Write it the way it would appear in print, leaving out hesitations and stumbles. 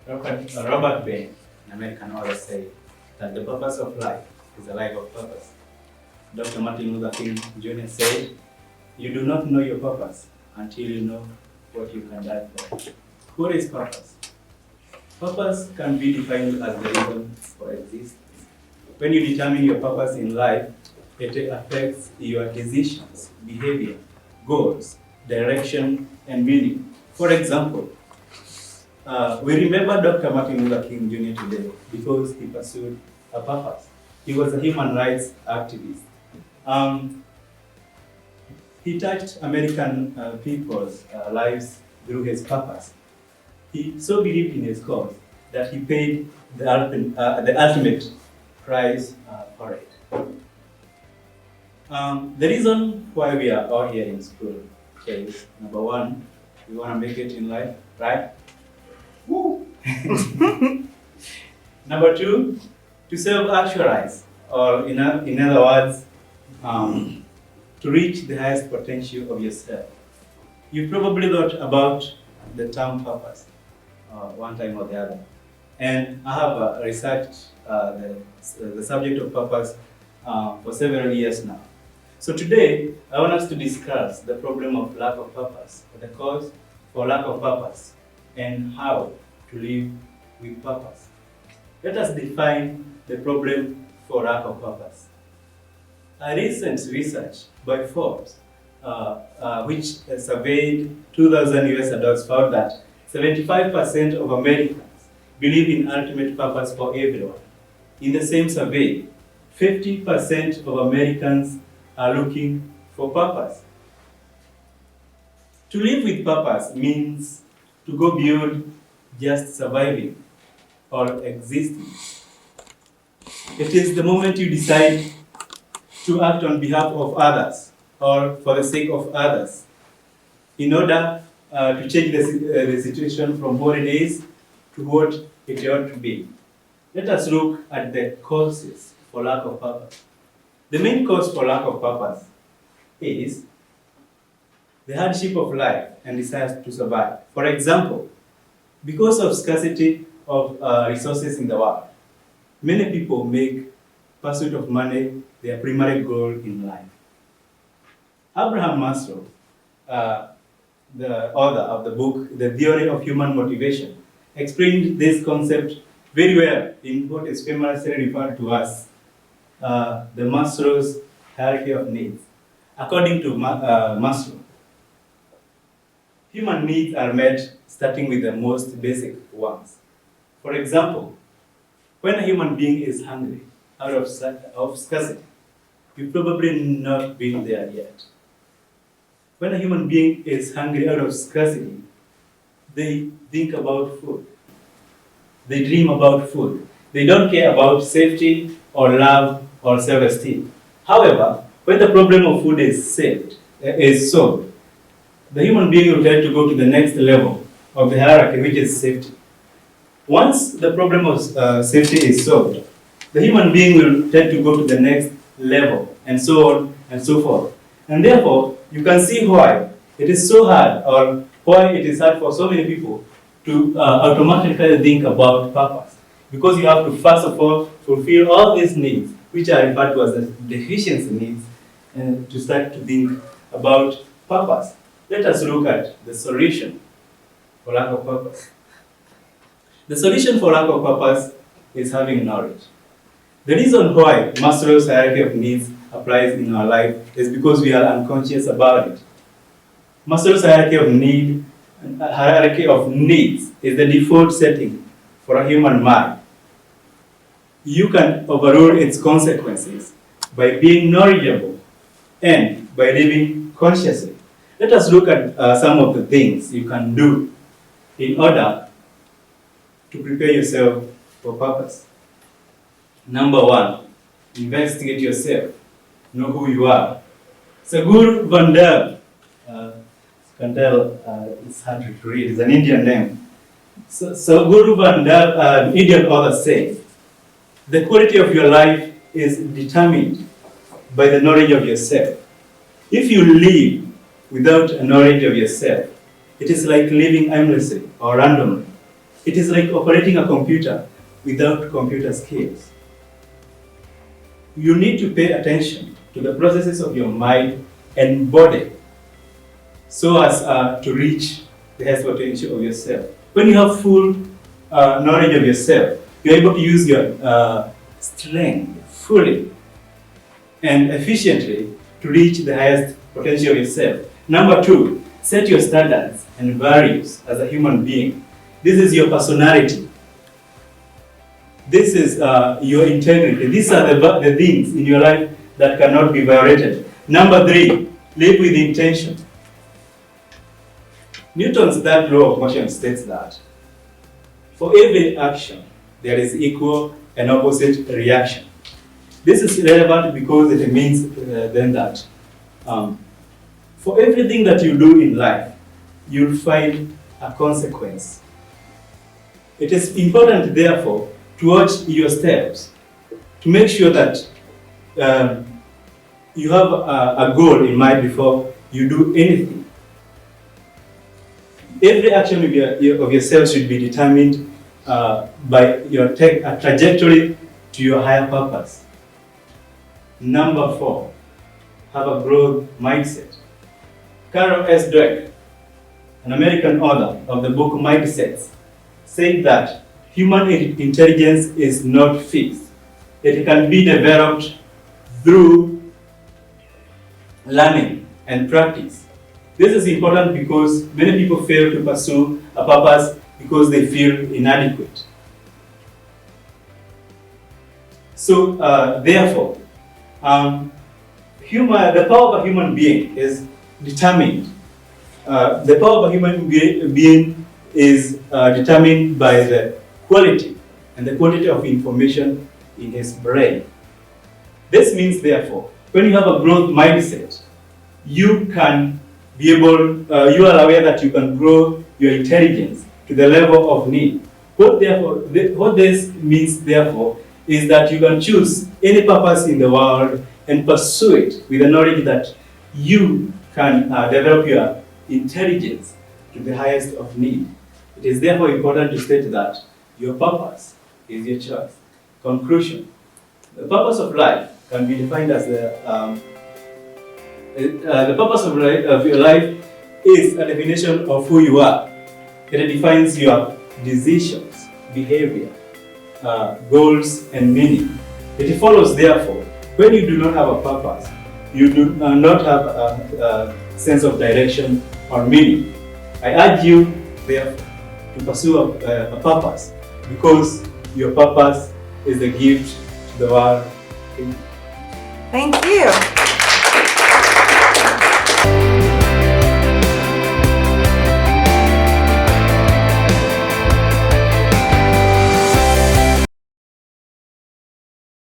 Robert Bain, an American author, said that the purpose of life is a life of purpose. Dr. Martin Luther King Jr. said, "You do not know your purpose until you know what you can die for." What is purpose? Purpose can be defined as the reason for existence. When you determine your purpose in life, it affects your decisions, behavior, goals, direction, and meaning. For example, we remember Dr. Martin Luther King Jr. today because he pursued a purpose. He was a human rights activist. He touched American people's lives through his purpose. He so believed in his cause that he paid the ultimate price for it. The reason why we are all here in school is, number one, we want to make it in life, right? Woo! Number two, to self-actualize, or in other words, to reach the highest potential of yourself. You probably thought about the term purpose one time or the other. And I have researched the subject of purpose for several years now. So today, I want us to discuss the problem of lack of purpose, the cause for lack of purpose, and how to live with purpose. Let us define the problem for lack of purpose. A recent research by Forbes, which surveyed 2,000 US adults, found that 75% of Americans believe in ultimate purpose for everyone. In the same survey, 50% of Americans are looking for purpose. To live with purpose means to go beyond just surviving or existing. It is the moment you decide to act on behalf of others or for the sake of others in order to change the situation from what it is to what it ought to be. Let us look at the causes for lack of purpose. The main cause for lack of purpose is the hardship of life and desire to survive. For example, because of scarcity of resources in the world, many people make pursuit of money their primary goal in life. Abraham Maslow, the author of the book, The Theory of Human Motivation, explained this concept very well in what is famously referred to as the Maslow's hierarchy of needs. According to Maslow, human needs are met starting with the most basic ones. For example, when a human being is hungry out of scarcity, you've probably not been there yet. When a human being is hungry out of scarcity, they think about food. They dream about food. They don't care about safety or love or self-esteem. However, when the problem of food is solved, the human being will try to go to the next level of the hierarchy, which is safety. Once the problem of safety is solved, the human being will try to go to the next level, and so on and so forth. And therefore, you can see why it is so hard, or why it is hard for so many people to automatically think about purpose. Because you have to, first of all, fulfill all these needs, which are referred to as the deficiency needs, and to start to think about purpose. Let us look at the solution for lack of purpose. The solution for lack of purpose is having knowledge. The reason why Maslow's hierarchy of needs applies in our life is because we are unconscious about it. Maslow's hierarchy of needs is the default setting for a human mind. You can overrule its consequences by being knowledgeable and by living consciously. Let us look at some of the things you can do in order to prepare yourself for purpose. Number one, investigate yourself. Know who you are. Sagur Vandal, you can tell it's hard to read, it's an Indian name. Sagur Vandal, an Indian author, says, the quality of your life is determined by the knowledge of yourself. If you live without a knowledge of yourself, it is like living aimlessly or randomly. It is like operating a computer without computer skills. You need to pay attention to the processes of your mind and body so as to reach the highest potential of yourself. When you have full knowledge of yourself, you're able to use your strength fully and efficiently to reach the highest potential of yourself. Number two, set your standards and values as a human being. This is your personality. This is your integrity. These are the things in your life that cannot be violated. Number three, live with intention. Newton's third law of motion states that for every action, there is equal and opposite reaction. This is relevant because it means then that for everything that you do in life, you'll find a consequence. It is important, therefore, to watch your steps, to make sure that you have a goal in mind before you do anything. Every action of yourself should be determined by your trajectory to your higher purpose. Number four, have a growth mindset. Carol S. Dweck, an American author of the book Mindsets, said that human intelligence is not fixed. It can be developed through learning and practice. This is important because many people fail to pursue a purpose because they feel inadequate. So, therefore, the power of a human being is determined. The power of a human being is determined by the quality and the quantity of information in his brain. This means, therefore, when you have a growth mindset, you can be able, you are aware that you can grow your intelligence to the level of need. What this means, therefore, is that you can choose any purpose in the world and pursue it with the knowledge that you can develop your intelligence to the highest of need. It is therefore important to state that your purpose is your choice. Conclusion. The purpose of life can be defined as the purpose of your life is a definition of who you are. It defines your decisions, behavior, goals, and meaning. It follows, therefore, when you do not have a purpose, you do not have a sense of direction or meaning. I urge you, therefore, to pursue a purpose because your purpose is a gift to the world. Thank you.